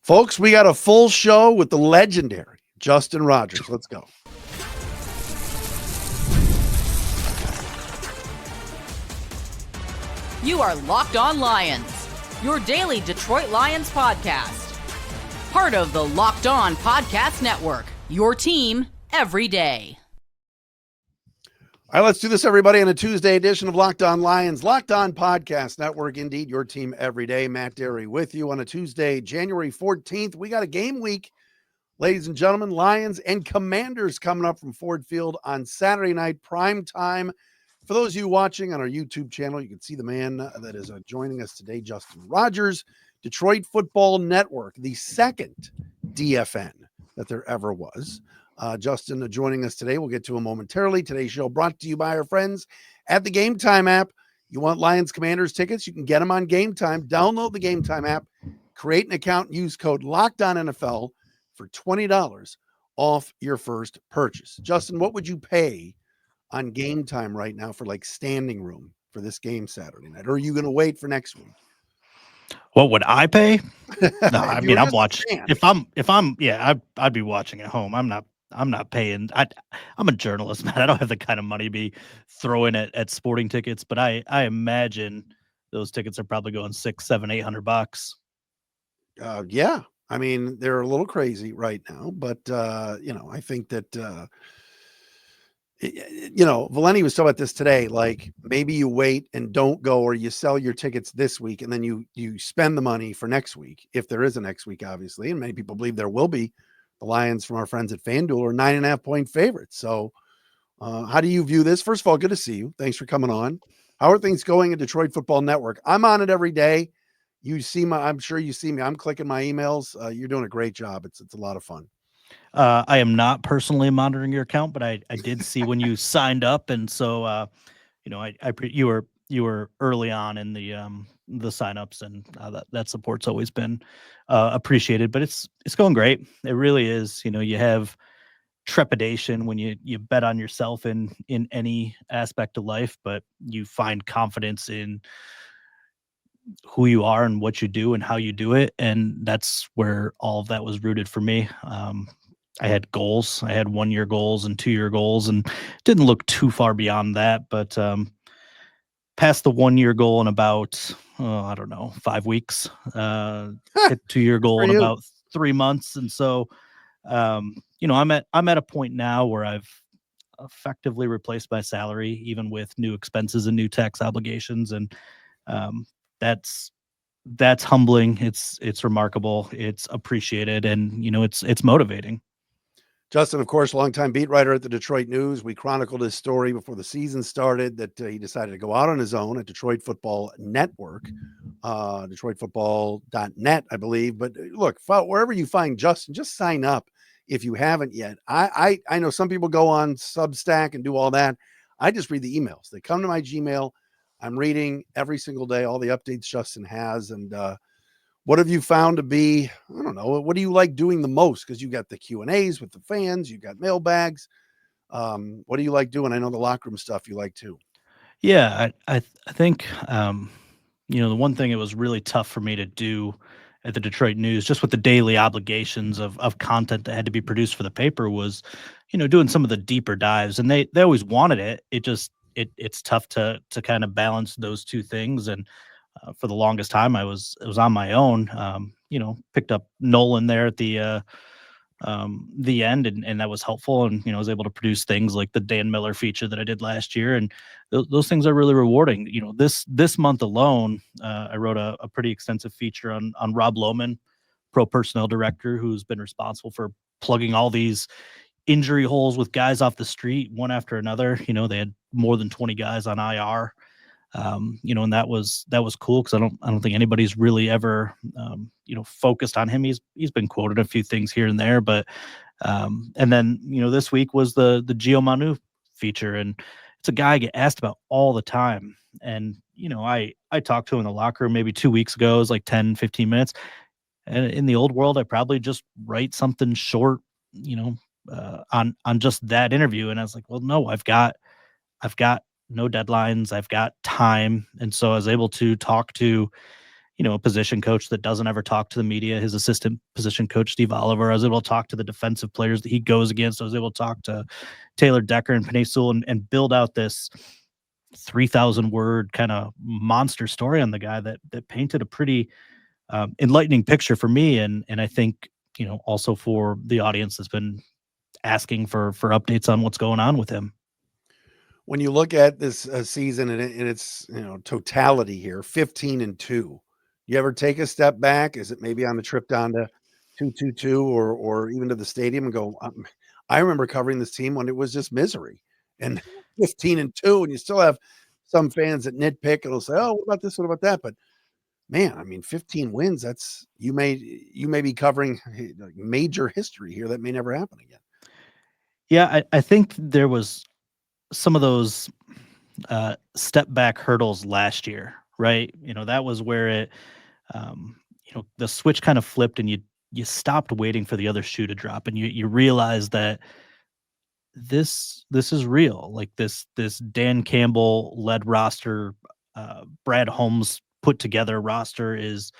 Folks, we got a full show with the legendary Justin Rogers. Let's go. You are Locked On Lions, your daily Detroit Lions podcast. Part of the Locked On Podcast Network, your team every day. All right, let's do this, everybody, on a Tuesday edition of Locked On Lions, Locked On Podcast Network. Indeed, your team every day. Matt Derry with you on a Tuesday, January 14th. We got a game week, ladies and gentlemen. Lions and Commanders coming up from Ford Field on Saturday night, prime time. For those of you watching on our YouTube channel, you can see the man that is joining us today, Justin Rogers, Detroit Football Network, the second DFN that there ever was. Justin joining us today. We'll get to him momentarily. Today's show brought to you by our friends at the Gametime app. You want Lions Commanders tickets? You can get them on Gametime. Download the Gametime app, create an account, and use code LOCKEDONNFL for $20 off your first purchase. Justin, what would you pay on Gametime right now for like standing room for this game Saturday night? Or are you going to wait for next week? What would I pay? No, I mean, I'm watching. I'd be watching at home. I'm not paying. I'm a journalist, man. I don't have the kind of money to be throwing at sporting tickets, but I imagine those tickets are probably going $600, $700, $800. Yeah. I mean, they're a little crazy right now, but I think that, Valenti was talking about this today. Like maybe you wait and don't go, or you sell your tickets this week and then you spend the money for next week. If there is a next week, obviously, and many people believe there will be. The Lions from our friends at FanDuel are 9.5-point favorites. So how do you view this? First of all, good to see you. Thanks for coming on. How are things going at Detroit Football Network? I'm on it every day. I'm sure you see me. I'm clicking my emails. You're doing a great job. It's a lot of fun. I am not personally monitoring your account, but I did see when you signed up, and so you were early on in the signups, and that support's always been appreciated. But it's going great. It really is. You have trepidation when you bet on yourself in any aspect of life, but you find confidence in who you are and what you do and how you do it, and that's where all of that was rooted for me. I had goals. I had 1-year goals and 2-year goals, and didn't look too far beyond that. But past the 1-year goal in about 5 weeks. Hit 2-year goal in about 3 months, and so I'm at a point now where I've effectively replaced my salary, even with new expenses and new tax obligations, and that's humbling. It's remarkable. It's appreciated, and it's motivating. Justin, of course, longtime beat writer at the Detroit News. We chronicled his story before the season started that he decided to go out on his own at Detroit Football Network, DetroitFootball.net, I believe. But look, wherever you find Justin, just sign up if you haven't yet. I know some people go on Substack and do all that. I just read the emails. They come to my Gmail. I'm reading every single day all the updates Justin has, and what have you found to be, I don't know, what do you like doing the most? Because you got the Q&As with the fans, you got mailbags. What do you like doing? I know the locker room stuff you like too. Yeah, I think, the one thing it was really tough for me to do at the Detroit News, just with the daily obligations of content that had to be produced for the paper, was, doing some of the deeper dives. And they always wanted it. It's tough to kind of balance those two things. And for the longest time, it was on my own. Picked up Nolan there at the end, and that was helpful. And I was able to produce things like the Dan Miller feature that I did last year, and those things are really rewarding. This month alone, I wrote a pretty extensive feature on Rob Lohman, pro personnel director, who's been responsible for plugging all these injury holes with guys off the street one after another. They had more than 20 guys on IR. And that was cool, because I don't think anybody's really ever focused on him. He's been quoted a few things here and there, but and then this week was the Gio Manu feature, and it's a guy I get asked about all the time. And I talked to him in the locker room maybe 2 weeks ago. It was like 10-15 minutes, and in the old world I probably just write something short on just that interview. And I was like, well, no, I've got no deadlines. I've got time. And so I was able to talk to, a position coach that doesn't ever talk to the media. His assistant position coach, Steve Oliver, was able to talk to the defensive players that he goes against. I was able to talk to Taylor Decker and Penei Sewell and build out this 3,000 word kind of monster story on the guy that painted a pretty enlightening picture for me. And I think, also for the audience that's been asking for updates on what's going on with him. When you look at this season and its totality here, 15-2, you ever take a step back? Is it maybe on the trip down to 2-2-2 or even to the stadium and go, I remember covering this team when it was just misery, and 15-2, and you still have some fans that nitpick and will say, oh, what about this? What about that? But man, I mean, 15 wins, that's, you may be covering major history here that may never happen again. Yeah. I think there was some of those step back hurdles last year, right? That was where it, the switch kind of flipped and you stopped waiting for the other shoe to drop, and you realized that this is real. Like this Dan Campbell led roster, Brad Holmes put together roster is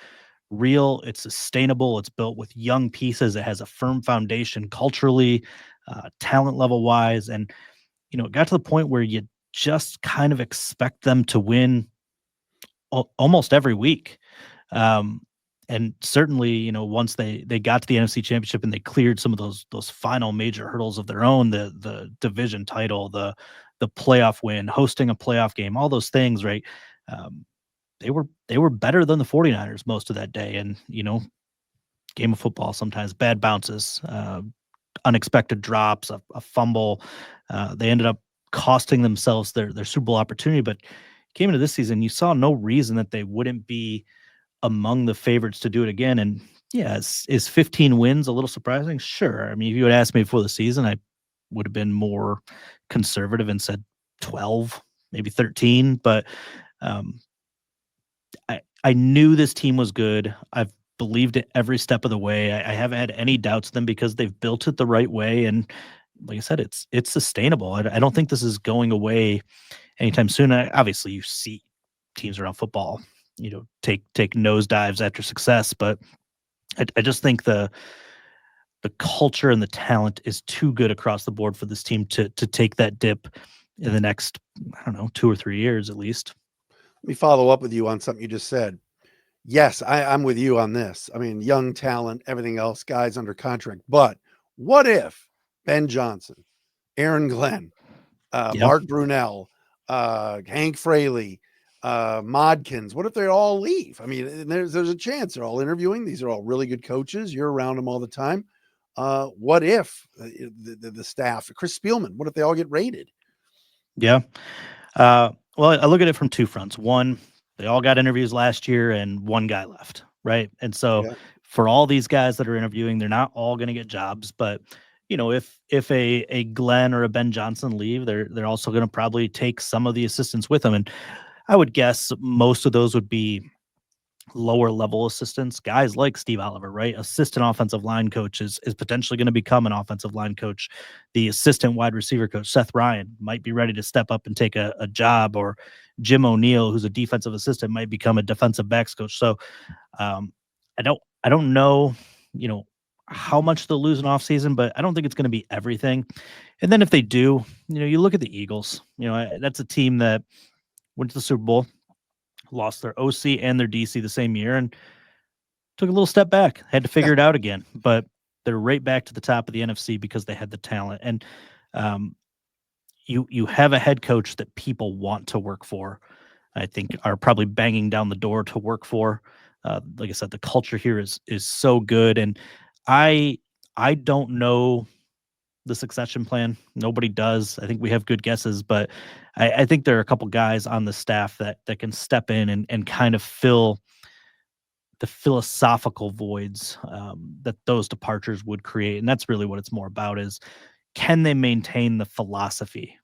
real. It's sustainable. It's built with young pieces. It has a firm foundation culturally, talent level wise, and it got to the point where you just kind of expect them to win almost every week. And certainly, once they got to the NFC Championship and they cleared some of those final major hurdles of their own, the division title, the playoff win, hosting a playoff game, all those things, right? They were better than the 49ers most of that day. And, game of football, sometimes bad bounces, unexpected drops, a fumble. They ended up costing themselves their Super Bowl opportunity. But came into this season, you saw no reason that they wouldn't be among the favorites to do it again. And yeah, is 15 wins a little surprising? Sure. I mean, if you had asked me before the season, I would have been more conservative and said 12, maybe 13. But I knew this team was good. I've believed it every step of the way. I haven't had any doubts of them because they've built it the right way. And like I said, it's sustainable. I don't think this is going away anytime soon. Obviously, you see teams around football, take nosedives after success, but I just think the culture and the talent is too good across the board for this team to take that dip in the next, 2 or 3 years at least. Let me follow up with you on something you just said. Yes, I'm with you on this. I mean, young talent, everything else, guys under contract. But what if Ben Johnson, Aaron Glenn, Mark Brunell, Hank Fraley, Modkins, what if they all leave? I mean, there's a chance they're all interviewing. These are all really good coaches. You're around them all the time. What if the staff, Chris Spielman, what if they all get raided? Yeah. Well, I look at it from two fronts. One, they all got interviews last year and one guy left, right? And so for all these guys that are interviewing, they're not all going to get jobs, but if a Glenn or a Ben Johnson leave, they're also going to probably take some of the assistants with them. And I would guess most of those would be lower level assistants, guys like Steve Oliver, right? Assistant offensive line coach is potentially going to become an offensive line coach. The assistant wide receiver coach, Seth Ryan, might be ready to step up and take a job, or Jim O'Neill, who's a defensive assistant, might become a defensive backs coach. So I don't know, how much they'll lose in off season, but I don't think it's going to be everything. And then if they do, you look at the Eagles, that's a team that went to the Super Bowl, lost their OC and their DC the same year, and took a little step back, had to figure it out again. But they're right back to the top of the NFC because they had the talent. And you have a head coach that people want to work for, I think are probably banging down the door to work for. Like I said, the culture here is so good. And I don't know the succession plan. Nobody does. I think we have good guesses, but I think there are a couple guys on the staff that can step in and kind of fill the philosophical voids that those departures would create. And that's really what it's more about, is can they maintain the philosophy?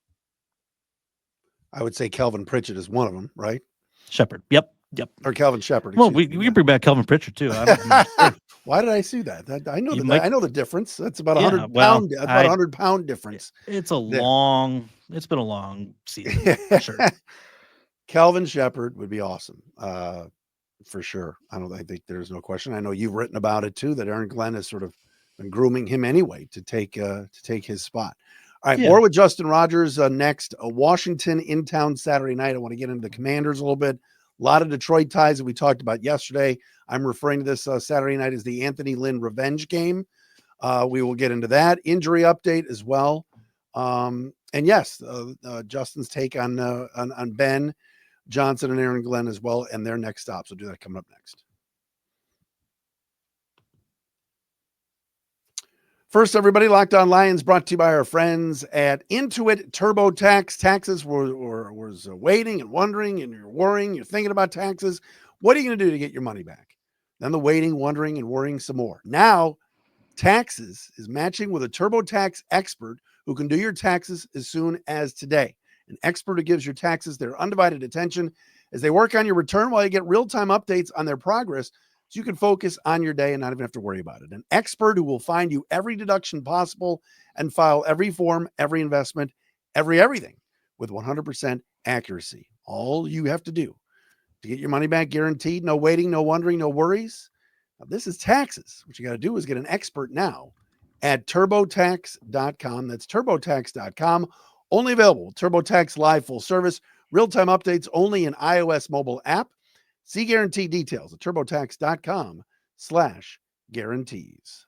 I would say Kelvin Pritchett is one of them, right? Shepard. Yep. Or Calvin Shepard. Well, we can bring back Kelvin Pritchett too. Why did I see that? I know I know the difference. That's about 100 pound. That's about 100-pound difference. It's been a long season. For sure. Calvin Shepard would be awesome. For sure. I think there's no question. I know you've written about it too, that Aaron Glenn has sort of been grooming him anyway to take his spot. All right, Yeah. more with Justin Rogers next. Washington in town Saturday night. I want to get into the Commanders a little bit. A lot of Detroit ties that we talked about yesterday. I'm referring to this Saturday night as the Anthony Lynn revenge game. We will get into that injury update as well. And yes, Justin's take on Ben Johnson and Aaron Glenn as well, and their next stops. We'll do that coming up next. First, everybody, Locked On Lions brought to you by our friends at Intuit TurboTax. Taxes was waiting and wondering, and you're worrying, you're thinking about taxes. What are you going to do to get your money back? Then the waiting, wondering, and worrying some more. Now, Taxes is matching with a TurboTax expert who can do your taxes as soon as today. An expert who gives your taxes their undivided attention as they work on your return while you get real-time updates on their progress, so you can focus on your day and not even have to worry about it. An expert who will find you every deduction possible and file every form, every investment, everything with 100% accuracy. All you have to do to get your money back guaranteed, no waiting, no wondering, no worries. Now, this is taxes. What you got to do is get an expert now at TurboTax.com. That's TurboTax.com. Only available. TurboTax Live full service. Real-time updates only in iOS mobile app. See guarantee details at TurboTax.com/guarantees.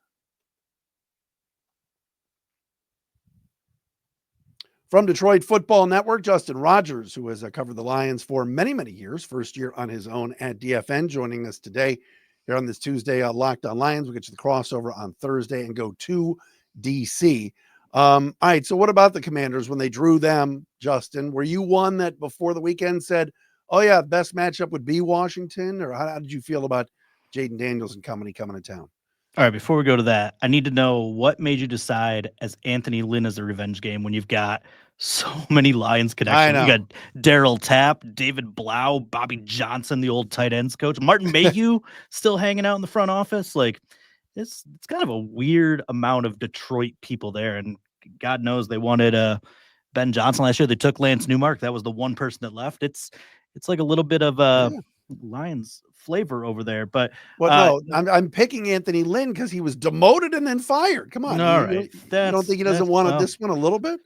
From Detroit Football Network, Justin Rogers, who has covered the Lions for many, many years, first year on his own at DFN, joining us today here on this Tuesday Locked On Lions. We'll get you the crossover on Thursday and go to DC. All right, so what about the Commanders when they drew them, Justin? Were you one that before the weekend said, oh, yeah, best matchup would be Washington? Or how did you feel about Jaden Daniels and company coming to town? All right, before we go to that, I need to know what made you decide as Anthony Lynn as a revenge game when you've got so many Lions connections. You got Daryl Tapp, David Blau, Bobby Johnson, the old tight ends coach, Martin Mayhew still hanging out in the front office. Like, it's kind of a weird amount of Detroit people there. And God knows they wanted Ben Johnson last year. They took Lance Newmark. That was the one person that left. It's like a little bit of Lions flavor over there, but no, I'm picking Anthony Lynn because he was demoted and then fired. Come on, all right. You don't think he doesn't want this one a little bit?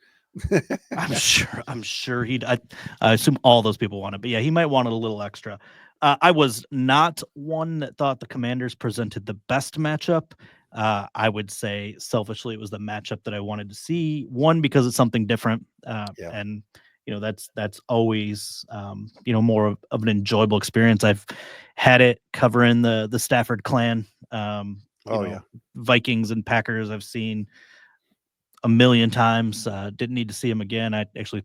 I'm sure he'd. I assume all those people want it, but yeah, he might want it a little extra. I was not one that thought the Commanders presented the best matchup. I would say selfishly it was the matchup that I wanted to see. One, because it's something different, and that's always more of an enjoyable experience. I've had it covering the Stafford clan, Vikings and Packers. I've seen a million times. Didn't need to see them again. I actually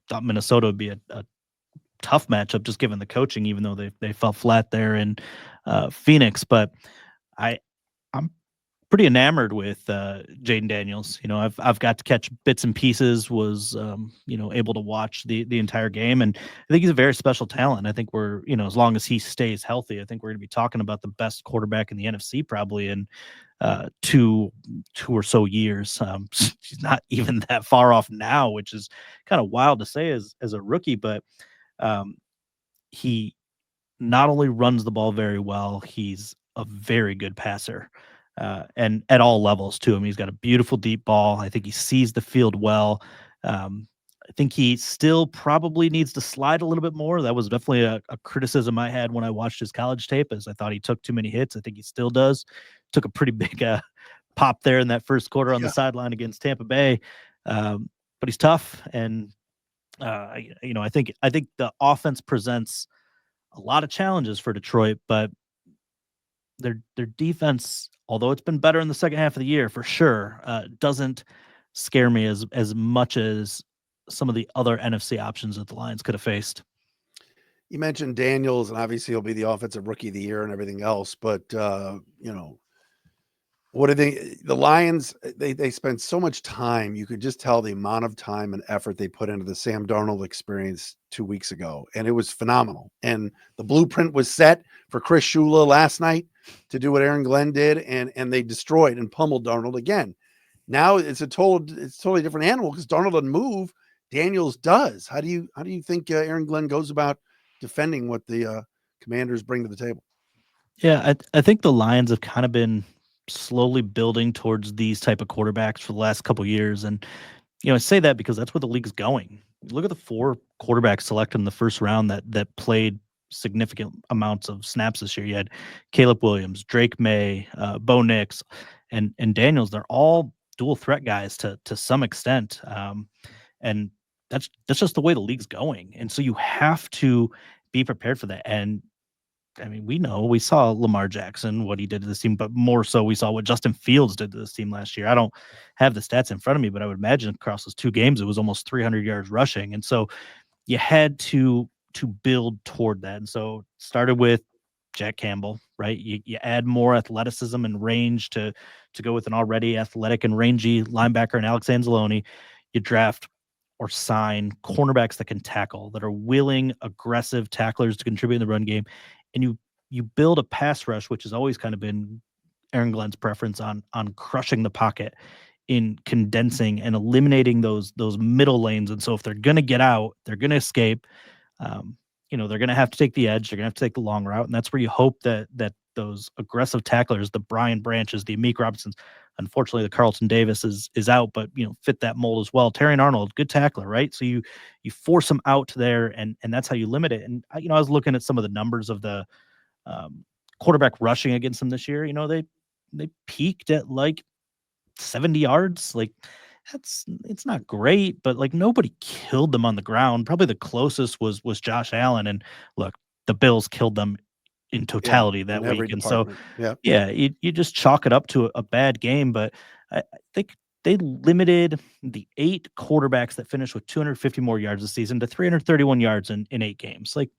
thought Minnesota would be a tough matchup just given the coaching, even though they fell flat there in Phoenix. But I'm pretty enamored with Jaden Daniels. I've got to catch bits and pieces, was able to watch the entire game, and I think he's a very special talent. I think we're, as long as he stays healthy, I think we're going to be talking about the best quarterback in the NFC probably in two or so years. He's not even that far off now, which is kind of wild to say as a rookie, but he not only runs the ball very well, he's a very good passer. And at all levels too. I mean, he's got a beautiful deep ball. I think he sees the field well. I think he still probably needs to slide a little bit more. That was definitely a criticism I had when I watched his college tape, as I thought he took too many hits. I think he still does. Took a pretty big pop there in that first quarter on the sideline against Tampa Bay. But he's tough. And, I think the offense presents a lot of challenges for Detroit, but their defense, although it's been better in the second half of the year for sure, doesn't scare me as much as some of the other NFC options that the Lions could have faced. You mentioned Daniels, and obviously he'll be the offensive rookie of the year and everything else, but what are the Lions? They spent so much time. You could just tell the amount of time and effort they put into the Sam Darnold experience 2 weeks ago, and it was phenomenal. And the blueprint was set for Chris Shula last night to do what Aaron Glenn did, and they destroyed and pummeled Darnold again. Now it's totally different animal because Darnold doesn't move. Daniels does. How do you think Aaron Glenn goes about defending what the Commanders bring to the table. Yeah, I think the Lions have kind of been slowly building towards these type of quarterbacks for the last couple of years, and I say that because that's where the league's going. Look at the 4 quarterbacks selected in the first round that played significant amounts of snaps this year. You had Caleb Williams, Drake May, Bo Nix, and Daniels. They're all dual threat guys to some extent, and that's just the way the league's going. And so you have to be prepared for that. And I mean, we saw Lamar Jackson, what he did to this team, but more so we saw what Justin Fields did to this team last year. I don't have the stats in front of me, but I would imagine across those 2 games, it was almost 300 yards rushing. And so you had to build toward that. And so started with Jack Campbell, right? You add more athleticism and range to go with an already athletic and rangy linebacker and Alex Anzalone. You draft or sign cornerbacks that can tackle, that are willing, aggressive tacklers to contribute in the run game. And you build a pass rush, which has always kind of been Aaron Glenn's preference on crushing the pocket, in condensing and eliminating those middle lanes. And so if they're going to get out, they're going to escape. They're going to have to take the edge. They're going to have to take the long route. And that's where you hope that those aggressive tacklers, the Brian Branches, the Amik Robinsons, unfortunately the Carlton Davis is out, but fit that mold as well. Terrion Arnold, good tackler, right? So you force them out there, and that's how you limit it. And I was looking at some of the numbers of the quarterback rushing against them this year. They peaked at like 70 yards. Like it's not great, but like nobody killed them on the ground. Probably the closest was Josh Allen. And look, the Bills killed them in totality that week. And so, you just chalk it up to a bad game. But I think they limited the 8 quarterbacks that finished with 250 more yards this season to 331 yards in 8 games. Like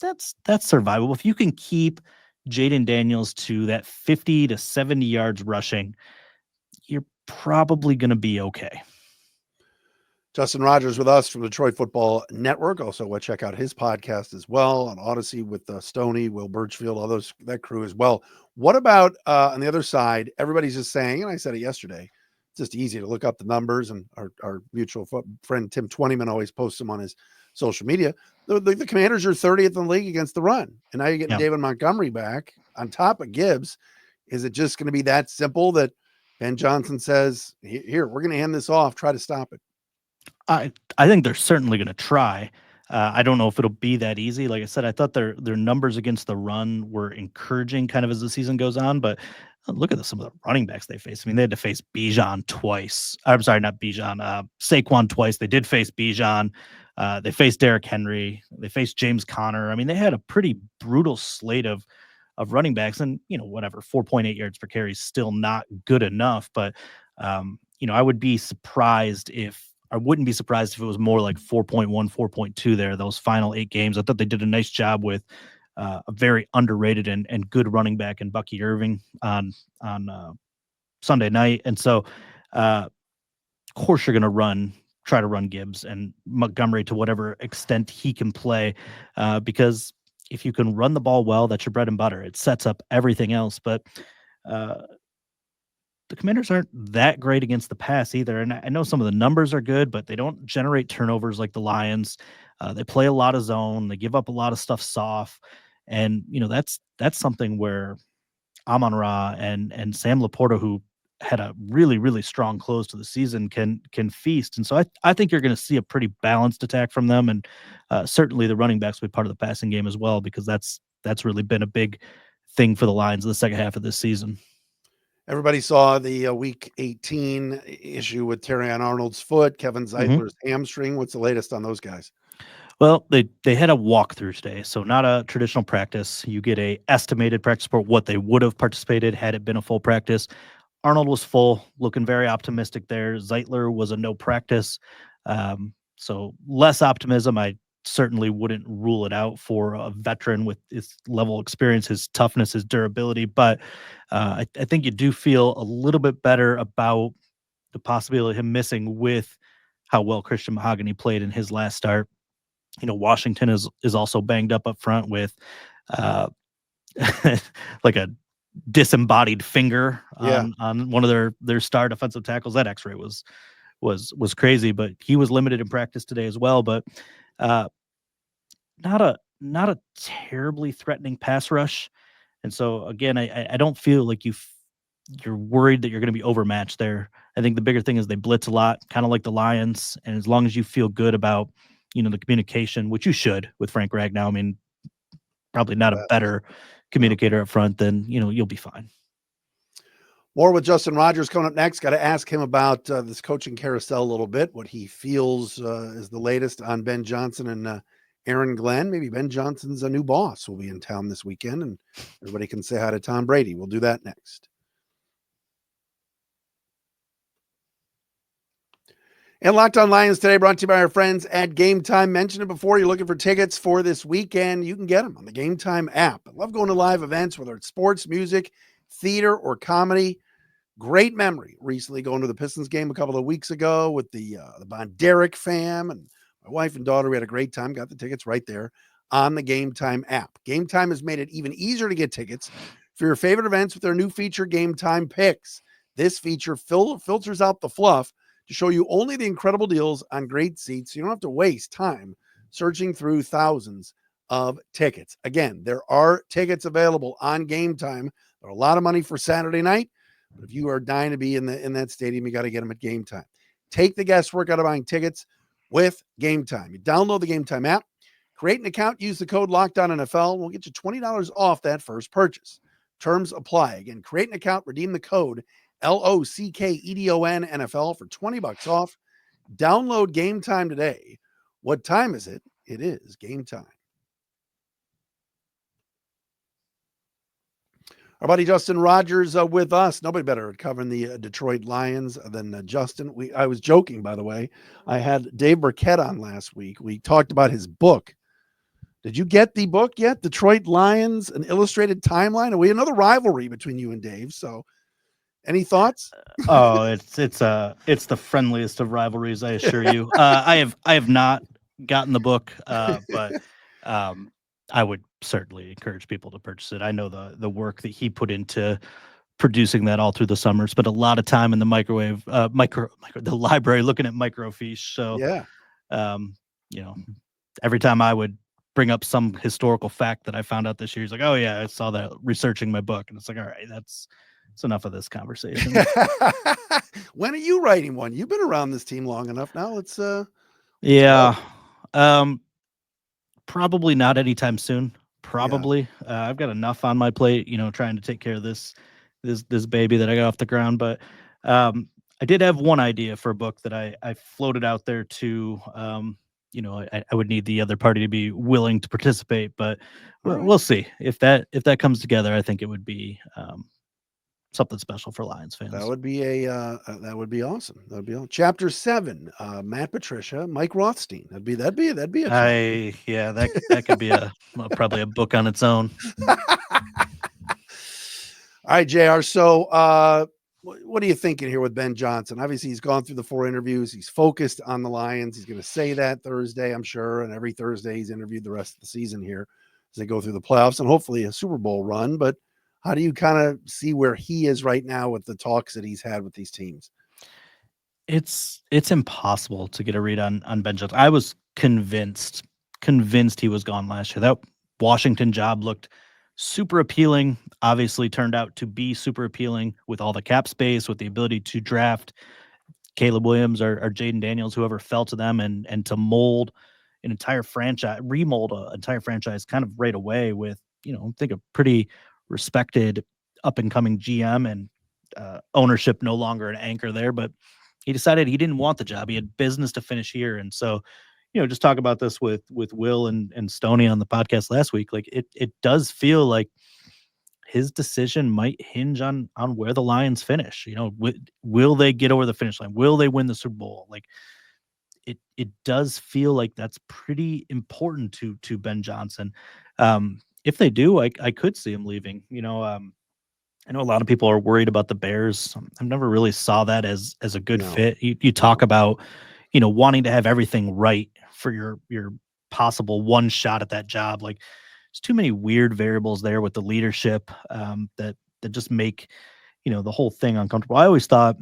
that's survivable. If you can keep Jaden Daniels to that 50 to 70 yards rushing, you're probably going to be okay. Justin Rogers with us from Detroit Football Network. Also, check out his podcast as well on Odyssey with Stoney, Will Birchfield, all that crew as well. What about on the other side? Everybody's just saying, and I said it yesterday, it's just easy to look up the numbers, and our mutual friend Tim Twentyman always posts them on his social media. The Commanders are 30th in the league against the run, and now you're getting David Montgomery back on top of Gibbs. Is it just going to be that simple that Ben Johnson says, here, we're going to hand this off, try to stop it? I think they're certainly going to try. I don't know if it'll be that easy. Like I said, I thought their numbers against the run were encouraging kind of as the season goes on, but look at some of the running backs they faced. I mean, they had to face Bijan twice. I'm sorry, not Bijan, Saquon twice. They did face Bijan. They faced Derrick Henry. They faced James Conner. I mean, they had a pretty brutal slate of running backs, and 4.8 yards per carry is still not good enough. But I wouldn't be surprised if it was more like 4.1, 4.2 there, those final 8 games. I thought they did a nice job with a very underrated and good running back in Bucky Irving on Sunday night. And so, of course, you're going to try to run Gibbs and Montgomery to whatever extent he can play, because if you can run the ball well, that's your bread and butter. It sets up everything else. But the Commanders aren't that great against the pass either. And I know some of the numbers are good, but they don't generate turnovers like the Lions. They play a lot of zone. They give up a lot of stuff soft. And, that's something where Amon-Ra and Sam Laporta, who had a really, really strong close to the season, can feast. And so I think you're going to see a pretty balanced attack from them. And certainly the running backs will be part of the passing game as well, because that's really been a big thing for the Lions in the second half of this season. Everybody saw the week 18 issue with Terrion Arnold's foot, Kevin Zeitler's hamstring. What's the latest on those guys? Well, they had a walkthrough today, so not a traditional practice. You get a estimated practice report, what they would have participated had it been a full practice. Arnold was full, looking very optimistic there. Zeitler was a no practice, so less optimism. I certainly wouldn't rule it out for a veteran with his level of experience, his toughness, his durability. But I think you do feel a little bit better about the possibility of him missing with how well Christian Mahogany played in his last start. Washington is also banged up front with like a disembodied finger on one of their star defensive tackles. That X-ray was crazy, but he was limited in practice today as well. But not not a terribly threatening pass rush. And so again, I don't feel like you're worried that you're going to be overmatched there. I think the bigger thing is they blitz a lot, kind of like the Lions. And as long as you feel good about, the communication, which you should with Frank Ragnow, I mean, probably not a better communicator up front, then, you'll be fine. More with Justin Rogers coming up next. Got to ask him about this coaching carousel a little bit, what he feels is the latest on Ben Johnson and Aaron Glenn. Maybe Ben Johnson's a new boss will be in town this weekend, and everybody can say hi to Tom Brady. We'll do that next. And Locked On Lions today brought to you by our friends at Gametime. Mentioned it before. You're looking for tickets for this weekend. You can get them on the Gametime app. I love going to live events, whether it's sports, music, theater, or comedy. Great memory recently going to the Pistons game a couple of weeks ago with the Bonderic fam and my wife and daughter. We had a great time. Got the tickets right there on the Gametime app. Gametime has made it even easier to get tickets for your favorite events with their new feature, Gametime Picks. This feature filters out the fluff to show you only the incredible deals on great seats, so you don't have to waste time searching through thousands of tickets. Again, there are tickets available on Gametime. They're a lot of money for Saturday night. But if you are dying to be in that stadium, you got to get them at Gametime. Take the guesswork out of buying tickets with Gametime. You download the Gametime app, create an account, use the code LOCKEDONNFL. We'll get you $20 off that first purchase. Terms apply. Again, create an account, redeem the code LOCKEDON NFL for $20 off. Download Gametime today. What time is it? It is Gametime. Our buddy Justin Rogers with us. Nobody better at covering the Detroit Lions than Justin. I was joking, by the way. I had Dave Burkett on last week. We talked about his book. Did you get the book yet? Detroit Lions, an illustrated timeline. And we had another rivalry between you and Dave. So, any thoughts? Oh, it's the friendliest of rivalries, I assure you. I have not gotten the book, but I would certainly encourage people to purchase it. I know the work that he put into producing that all through the summer. Spent a lot of time in the the library looking at microfiche. So, yeah, every time I would bring up some historical fact that I found out this year, he's like, "Oh yeah, I saw that researching my book," and it's like, "All right, that's enough of this conversation." When are you writing one? You've been around this team long enough now. Let's yeah. Probably not anytime soon. Probably. Yeah. I've got enough on my plate, trying to take care of this baby that I got off the ground. But I did have one idea for a book that I floated out there to, I would need the other party to be willing to participate, but we'll see if that comes together. I think it would be something special for Lions fans. That would be that would be awesome. That would be awesome. Chapter 7, Matt Patricia, Mike Rothstein. That'd be a yeah, that could be probably a book on its own. All right, JR. So what are you thinking here with Ben Johnson? Obviously, he's gone through the 4 interviews. He's focused on the Lions. He's going to say that Thursday, I'm sure. And every Thursday he's interviewed the rest of the season here as they go through the playoffs and hopefully a Super Bowl run. But how do you kind of see where he is right now with the talks that he's had with these teams? It's impossible to get a read on Ben Johnson. I was convinced he was gone last year. That Washington job looked super appealing, obviously turned out to be super appealing with all the cap space, with the ability to draft Caleb Williams or Jaden Daniels, whoever fell to them, and to mold an entire franchise, remold an entire franchise kind of right away with, I think a pretty respected up-and-coming GM and ownership no longer an anchor there, but he decided he didn't want the job. He had business to finish here. And so, just talk about this with Will and Stoney on the podcast last week. Like it does feel like his decision might hinge on where the Lions finish. Will they get over the finish line? Will they win the Super Bowl? Like it does feel like that's pretty important to Ben Johnson. If they do, I could see him leaving. I know a lot of people are worried about the Bears. I've never really saw that as a good fit. You talk about, wanting to have everything right for your possible one shot at that job. Like there's too many weird variables there with the leadership that just make, the whole thing uncomfortable. I always thought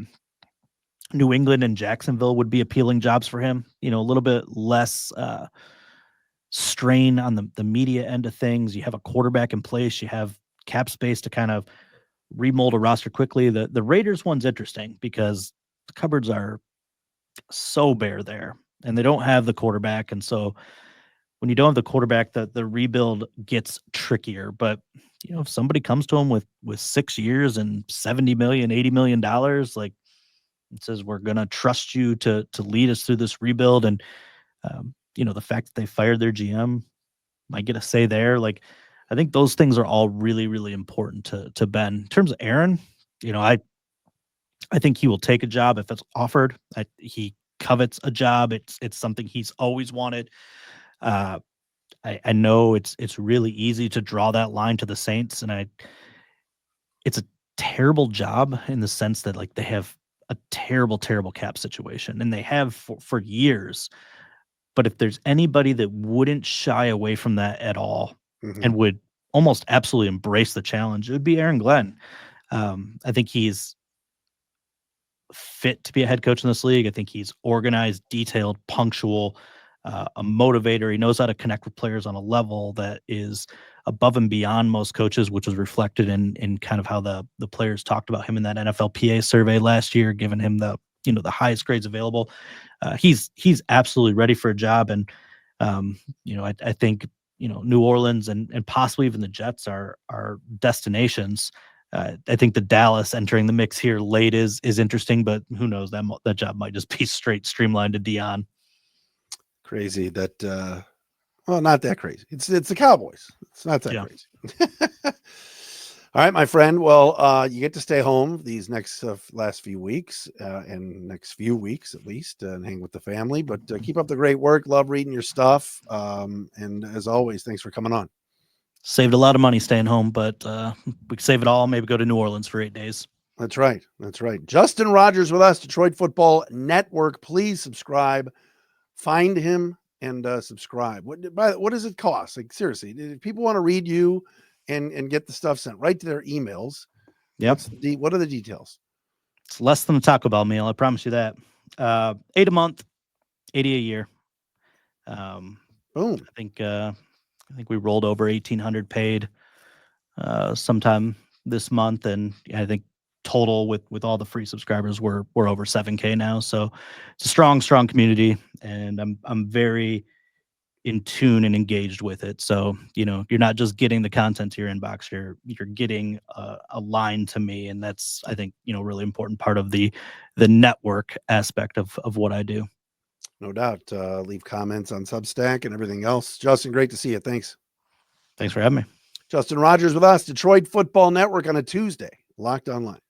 New England and Jacksonville would be appealing jobs for him, a little bit less strain on the media end of things. You have a quarterback in place. You have cap space to kind of remold a roster quickly. The Raiders one's interesting because the cupboards are so bare there, and they don't have the quarterback. And so when you don't have the quarterback, the rebuild gets trickier. But if somebody comes to them with 6 years and $70 million, $80 million, like, it says we're gonna trust you to lead us through this rebuild, and the fact that they fired their GM might get a say there. Like, I think those things are all really, really important to Ben. In terms of Aaron, I think he will take a job if it's offered. He covets a job. It's something he's always wanted. I know it's really easy to draw that line to the Saints, and it's a terrible job in the sense that, like, they have a terrible, terrible cap situation, and they have for years. But if there's anybody that wouldn't shy away from that at all and would almost absolutely embrace the challenge, it would be Aaron Glenn. I think he's fit to be a head coach in this league. I think he's organized, detailed, punctual, a motivator. He knows how to connect with players on a level that is above and beyond most coaches, which was reflected in kind of how the players talked about him in that NFLPA survey last year, giving him the highest grades available. He's absolutely ready for a job. And, I think, New Orleans and possibly even the Jets are destinations. I think the Dallas entering the mix here late is interesting, but who knows, that job might just be straight streamlined to Dion. Crazy that, well, not that crazy. It's the Cowboys. It's not that crazy. All right, my friend. Well, you get to stay home these next last few weeks and next few weeks at least and hang with the family. But keep up the great work. Love reading your stuff. And as always, thanks for coming on. Saved a lot of money staying home, but we could save it all. Maybe go to New Orleans for 8 days. That's right. Justin Rogers with us, Detroit Football Network. Please subscribe. Find him and subscribe. What does it cost? Like, seriously, if people want to read you and get the stuff sent right to their emails, yep. What are the details? It's less than a Taco Bell meal, I promise you that. $8 a month, $80 a year. Boom. I think we rolled over 1,800 paid sometime this month, and I think total with all the free subscribers we're over 7K now. So it's a strong community, and I'm very in tune and engaged with it. So you're not just getting the content to your inbox, you're getting a line to me, and that's, I think, really important part of the network aspect of what I do. No doubt. Leave comments on Substack and everything else. Justin, great to see you. Thanks for having me. Justin Rogers with us, Detroit Football Network, on a Tuesday. Locked On Lions.